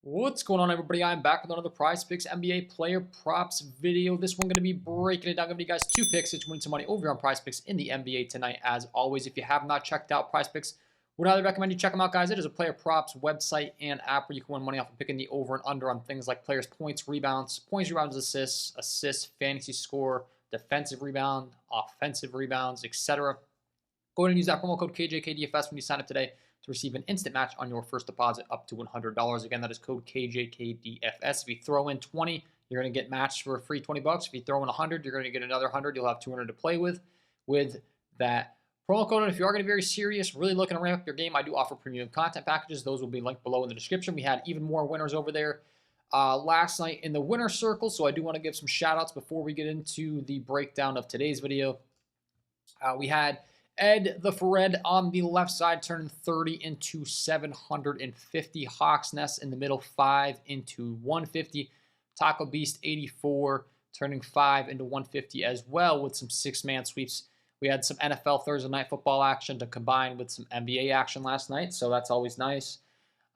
What's going on, everybody? I'm back with another Prizepicks NBA player props video. This one going to be breaking it down. I'm going to give you guys two picks to win some money over on Prizepicks in the NBA tonight. As always, if you have not checked out Prizepicks, would highly recommend you check them out, guys. It is a player props website and app where you can win money off of picking the over and under on things like players' points, rebounds, assists, fantasy score, defensive rebound, offensive rebounds, etc. Go ahead and use that promo code KJK DFS when you sign up today to receive an instant match on your first deposit up to $100. Again, that is code KJK DFS. If you throw in 20, you're going to get matched for a free 20 bucks. If you throw in 100, you're going to get another 100. You'll have 200 to play with that promo code. And if you are going to be very serious, really looking to ramp up your game, I do offer premium content packages. Those will be linked below in the description. We had even more winners over there last night in the winner circle, so I do want to give some shout outs before we get into the breakdown of today's video. We had Ed the Fred on the left side turning 30 into 750. Hawks Nest in the middle, 5 into 150. Taco Beast 84 turning 5 into 150 as well with some 6-man sweeps. We had some NFL Thursday Night Football action to combine with some NBA action last night, so that's always nice.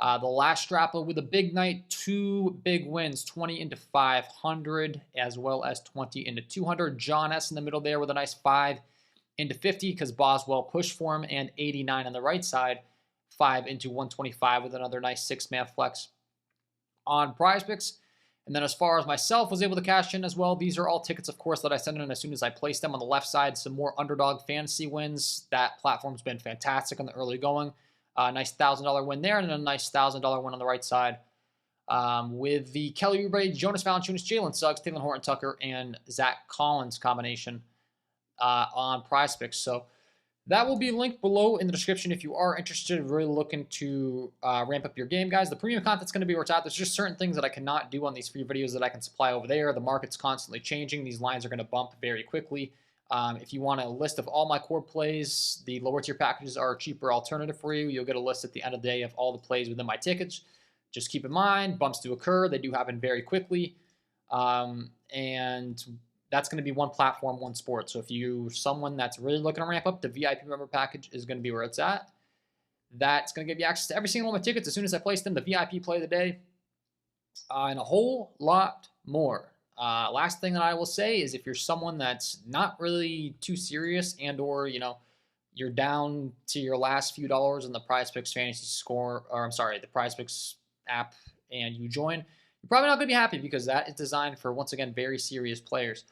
The last strapper with a big night, 2 big wins, 20 into 500 as well as 20 into 200. John S. in the middle there with a nice 5 into 50 because Boswell pushed for him, and 89 on the right side, 5 into 125 with another nice 6-man flex on Prizepicks. And then as far as myself was able to cash in as well, these are all tickets, of course, that I send in as soon as I place them. On the left side, some more underdog fantasy wins. That platform's been fantastic on the early going. Nice $1,000 win there, and then a nice $1,000 win on the right side with the Kelly Oubre, Jonas Valanciunas, Jalen Suggs, Taylor Horton Tucker, and Zach Collins combination on Prizepicks. So that will be linked below in the description if you are interested, really looking to ramp up your game, guys. The premium content's going to be where it's at. There's just certain things that I cannot do on these free videos that I can supply over there. The market's constantly changing. These lines are going to bump very quickly. If you want a list of all my core plays, the lower tier packages are a cheaper alternative for you. You'll get a list at the end of the day of all the plays within my tickets. Just keep in mind, bumps do occur. They do happen very quickly. And that's going to be one platform, one sport. So if you're someone that's really looking to ramp up, the VIP member package is going to be where it's at. That's going to give you access to every single one of my tickets as soon as I place them, the VIP play of the day, and a whole lot more. Last thing that I will say is if you're someone that's not really too serious and/or you're down to your last few dollars in the Prizepicks fantasy score, or I'm sorry, the Prizepicks app, and you join, you're probably not going to be happy because that is designed for, once again, very serious players.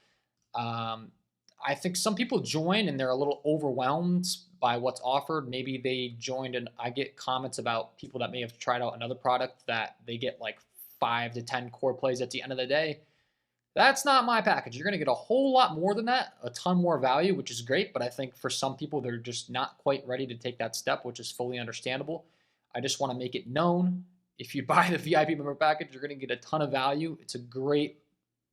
I think some people join and they're a little overwhelmed by what's offered. Maybe they joined and I get comments about people that may have tried out another product that they get like 5 to 10 core plays at the end of the day. That's not my package. You're going to get a whole lot more than that, a ton more value, which is great. But I think for some people, they're just not quite ready to take that step, which is fully understandable. I just want to make it known. If you buy the VIP member package, you're going to get a ton of value. It's a great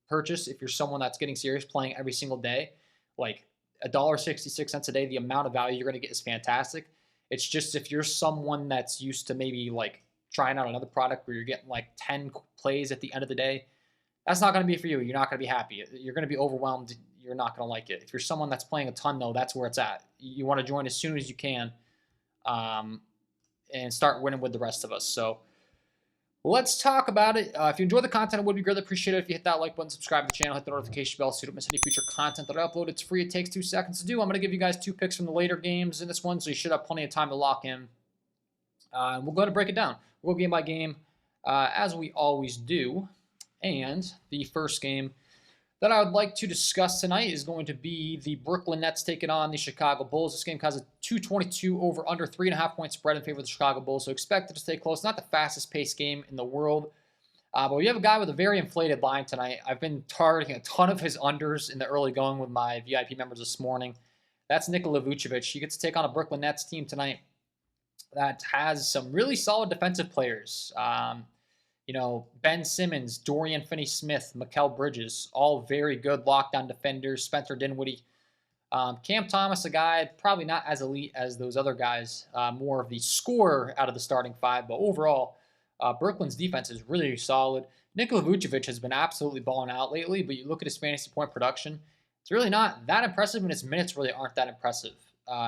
purchase if you're someone that's getting serious, playing every single day. Like $1.66 a day, the amount of value you're going to get is fantastic. It's just if you're someone that's used to maybe like trying out another product where you're getting like 10 plays at the end of the day, that's not going to be for you. You're not going to be happy. You're going to be overwhelmed. You're not going to like it. If you're someone that's playing a ton, though, that's where it's at. You want to join as soon as you can and start winning with the rest of us. So let's talk about it. If you enjoy the content, it would be greatly appreciated if you hit that like button, subscribe to the channel, hit the notification bell so you don't miss any future content that I upload. It's free. It takes 2 seconds to do. I'm going to give you guys 2 picks from the later games in this one, so you should have plenty of time to lock in. And we'll go ahead and break it down. We'll go game by game as we always do. And the first game that I would like to discuss tonight is going to be the Brooklyn Nets taking on the Chicago Bulls. This game has a 222 over under 3.5 point spread in favor of the Chicago Bulls, so expect it to stay close. Not the fastest paced game in the world, but we have a guy with a very inflated line tonight. I've been targeting a ton of his unders in the early going with my VIP members this morning. That's Nikola Vucevic. He gets to take on a Brooklyn Nets team tonight that has some really solid defensive players. Ben Simmons, Dorian Finney-Smith, Mikal Bridges, all very good lockdown defenders. Spencer Dinwiddie. Cam Thomas, a guy probably not as elite as those other guys, more of the scorer out of the starting 5. But overall, Brooklyn's defense is really solid. Nikola Vucevic has been absolutely balling out lately, but you look at his fantasy point production, it's really not that impressive, and his minutes really aren't that impressive.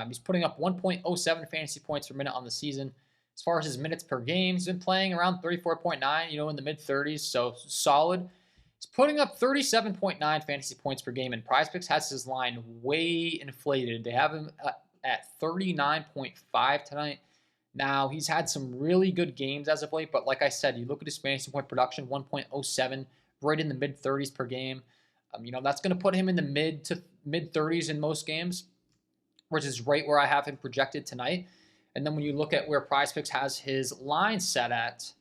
He's putting up 1.07 fantasy points per minute on the season. As far as his minutes per game, he's been playing around 34.9, in the mid-30s, so solid. He's putting up 37.9 fantasy points per game, and Prizepicks has his line way inflated. They have him at 39.5 tonight. Now, he's had some really good games as of late, but like I said, you look at his fantasy point production, 1.07, right in the mid-30s per game. That's going to put him in the mid to mid-30s in most games, which is right where I have him projected tonight. And then when you look at where Prizepicks has his line set at,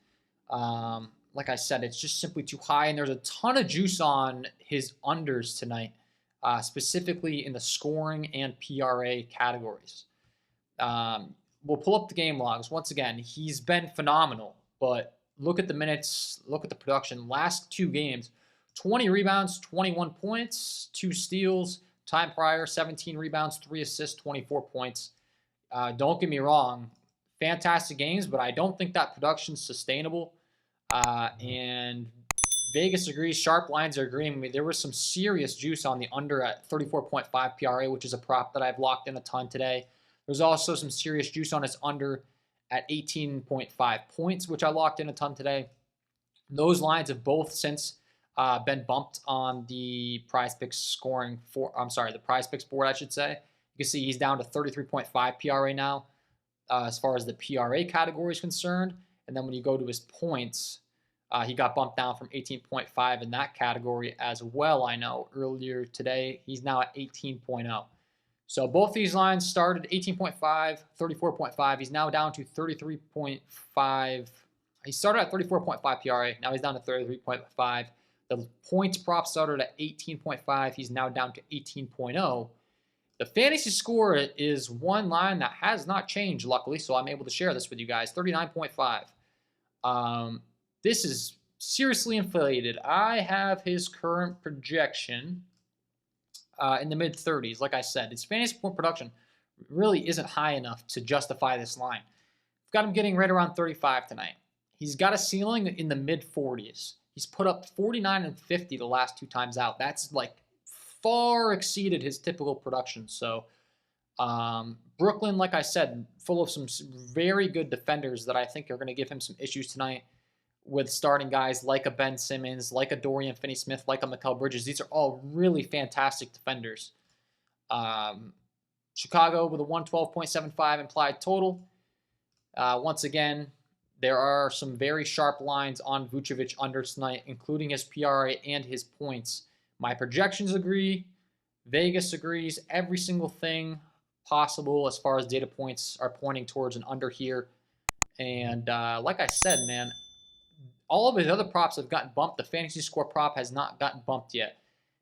like I said, it's just simply too high, and there's a ton of juice on his unders tonight, specifically in the scoring and PRA categories. We'll pull up the game logs. Once again, he's been phenomenal, but look at the minutes, look at the production. Last 2 games, 20 rebounds, 21 points, 2 steals. Time prior, 17 rebounds, 3 assists, 24 points. Don't get me wrong, fantastic games, but I don't think that production's sustainable. And Vegas agrees. Sharp lines are agreeing with me. There was some serious juice on the under at 34.5 PRA, which is a prop that I've locked in a ton today. There's also some serious juice on his under at 18.5 points, which I locked in a ton today. Those lines have both since been bumped on the Prizepicks the Prizepicks board, I should say. You can see he's down to 33.5 PRA now, as far as the PRA category is concerned. And then when you go to his points, he got bumped down from 18.5 in that category as well. I know earlier today, he's now at 18.0. So both these lines started 18.5, 34.5. He's now down to 33.5. He started at 34.5 PRA. Now he's down to 33.5. The points prop started at 18.5. He's now down to 18.0. The fantasy score is one line that has not changed, luckily, so I'm able to share this with you guys, 39.5. This is seriously inflated. I have his current projection in the mid-30s. Like I said, his fantasy point production really isn't high enough to justify this line. I've got him getting right around 35 tonight. He's got a ceiling in the mid-40s. He's put up 49 and 50 the last 2 times out. That's like far exceeded his typical production. So Brooklyn, like I said, full of some very good defenders that I think are going to give him some issues tonight with starting guys like a Ben Simmons, like a Dorian Finney-Smith, like a Mikal Bridges. These are all really fantastic defenders. Chicago with a 112.75 implied total. Once again, there are some very sharp lines on Vucevic under tonight, including his PRA and his points. My projections agree. Vegas agrees. Every single thing possible as far as data points are pointing towards an under here. And like I said, man, all of his other props have gotten bumped. The fantasy score prop has not gotten bumped yet.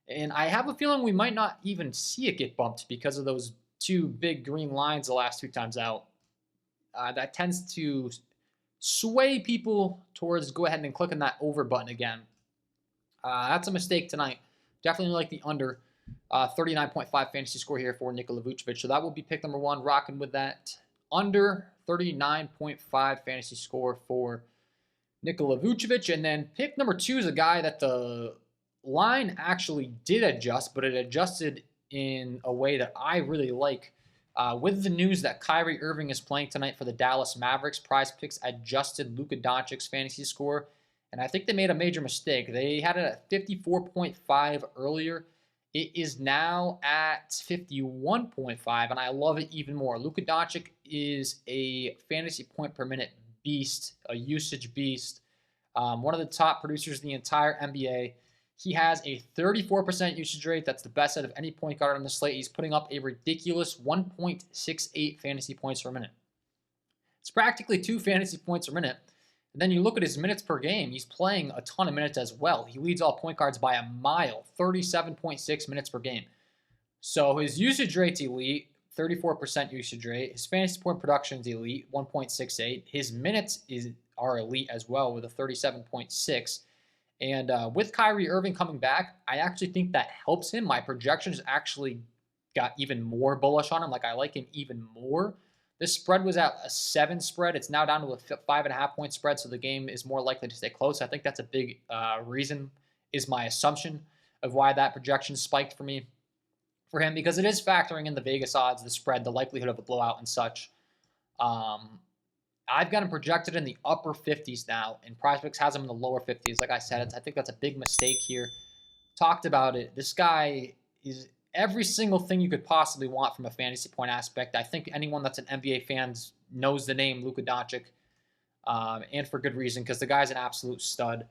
And I have a feeling we might not even see it get bumped because of those 2 big green lines the last 2 times out. That tends to sway people towards go ahead and click on that over button again. That's a mistake tonight. Definitely like the under. 39.5 fantasy score here for Nikola Vucevic. So that will be pick number 1, rocking with that under 39.5 fantasy score for Nikola Vucevic. And then pick number 2 is a guy that the line actually did adjust, but it adjusted in a way that I really like. With the news that Kyrie Irving is playing tonight for the Dallas Mavericks, Prizepicks adjusted Luka Doncic's fantasy score, and I think they made a major mistake. They had it at 54.5 earlier. It is now at 51.5, and I love it even more. Luka Doncic is a fantasy point per minute beast, a usage beast, one of the top producers in the entire NBA. He has a 34% usage rate. That's the best out of any point guard on the slate. He's putting up a ridiculous 1.68 fantasy points per minute. It's practically 2 fantasy points per minute. And then you look at his minutes per game. He's playing a ton of minutes as well. He leads all point guards by a mile, 37.6 minutes per game. So his usage rate's elite, 34% usage rate. His fantasy point production is elite, 1.68. His minutes are elite as well with a 37.6. And with Kyrie Irving coming back, I actually think that helps him. My projections actually got even more bullish on him. Like, I like him even more. This spread was at a 7 spread. It's now down to a 5.5 point spread, so the game is more likely to stay close. I think that's a big reason, is my assumption of why that projection spiked for him, because it is factoring in the Vegas odds, the spread, the likelihood of a blowout and such. I've got him projected in the upper 50s now, and Prizepicks has him in the lower 50s. Like I said, I think that's a big mistake here. Talked about it. This guy is every single thing you could possibly want from a fantasy point aspect. I think anyone that's an NBA fan knows the name Luka Doncic, and for good reason, because the guy's an absolute stud.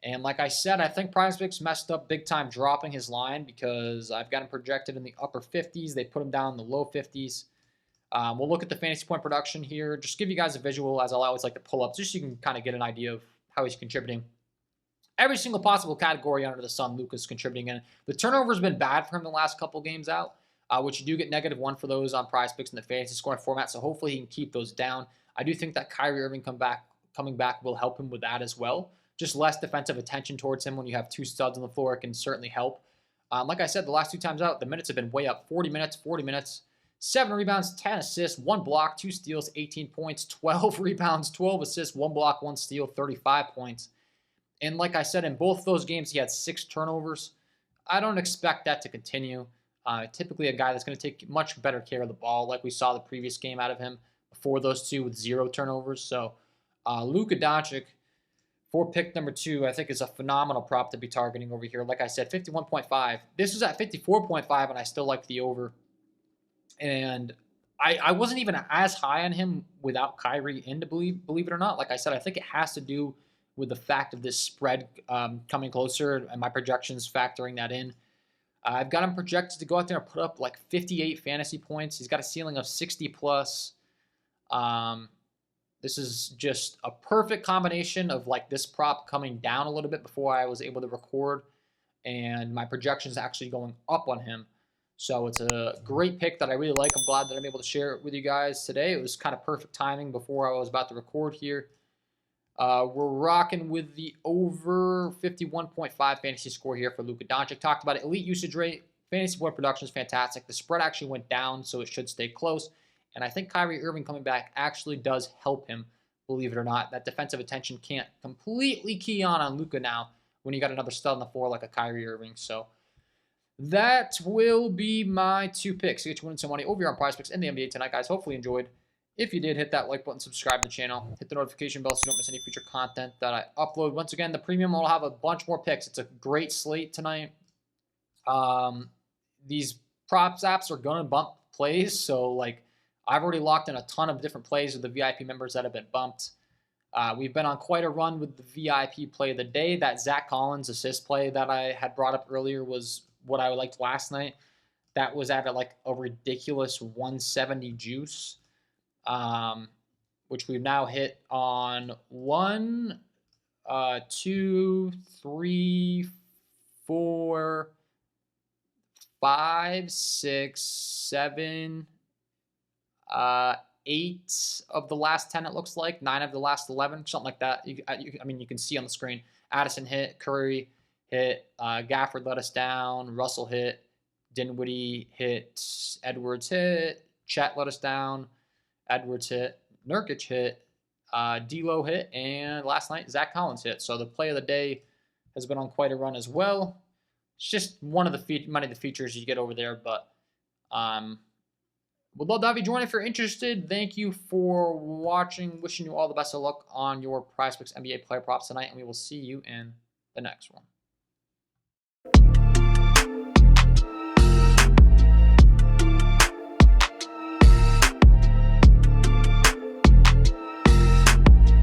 And like I said, I think Prizepicks messed up big time dropping his line, because I've got him projected in the upper 50s. They put him down in the low 50s. We'll look at the fantasy point production here. Just give you guys a visual, as I always like to pull up, just so you can kind of get an idea of how he's contributing. Every single possible category under the sun, Luka's contributing in. The turnover's been bad for him the last couple games out, which you do get -1 for those on Prizepicks in the fantasy scoring format, so hopefully he can keep those down. I do think that Kyrie Irving coming back will help him with that as well. Just less defensive attention towards him when you have two studs on the floor. It can certainly help. Like I said, the last 2 times out, the minutes have been way up. 40 minutes, 7 rebounds, 10 assists, 1 block, 2 steals, 18 points, 12 rebounds, 12 assists, 1 block, 1 steal, 35 points. And like I said, in both those games, he had 6 turnovers. I don't expect that to continue. Typically a guy that's going to take much better care of the ball, like we saw the previous game out of him before those 2 with 0 turnovers. So Luka Doncic, for pick number 2, I think is a phenomenal prop to be targeting over here. Like I said, 51.5. This is at 54.5, and I still like the over. And I wasn't even as high on him without Kyrie in, to believe it or not. Like I said, I think it has to do with the fact of this spread coming closer and my projections factoring that in. I've got him projected to go out there and put up like 58 fantasy points. He's got a ceiling of 60 plus. This is just a perfect combination of like this prop coming down a little bit before I was able to record, and my projections actually going up on him. So it's a great pick that I really like. I'm glad that I'm able to share it with you guys today. It was kind of perfect timing before I was about to record here. We're rocking with the over 51.5 fantasy score here for Luka Doncic. Talked about it. Elite usage rate, fantasy point production is fantastic. The spread actually went down, so it should stay close. And I think Kyrie Irving coming back actually does help him, believe it or not. That defensive attention can't completely key on Luka now when you got another stud on the floor like a Kyrie Irving. So that will be my 2 picks to get you winning some money over here on Prizepicks in the NBA tonight, guys. Hopefully you enjoyed. If you did, hit that like button, subscribe to the channel, hit the notification bell so you don't miss any future content that I upload. Once again, the premium will have a bunch more picks. It's a great slate tonight. These props apps are going to bump plays, so like I've already locked in a ton of different plays with the VIP members that have been bumped. We've been on quite a run with the VIP play of the day. That Zach Collins assist play that I had brought up earlier was what I liked last night. That was at like a ridiculous 170 juice. Which we've now hit on 1, 2, 3, 4, 5, 6, 7, 8 of the last 10, it looks like. 9 of the last 11, something like that. I mean, you can see on the screen. Addison hit, Curry hit, Gafford let us down, Russell hit, Dinwiddie hit, Edwards hit, Chet let us down, Edwards hit, Nurkic hit, D'Lo hit, and last night Zach Collins hit. So the play of the day has been on quite a run as well. It's just one of the many of the features you get over there, but would love to have you join if you're interested. Thank you for watching. Wishing you all the best of luck on your Prizepicks NBA player props tonight, and we will see you in the next one.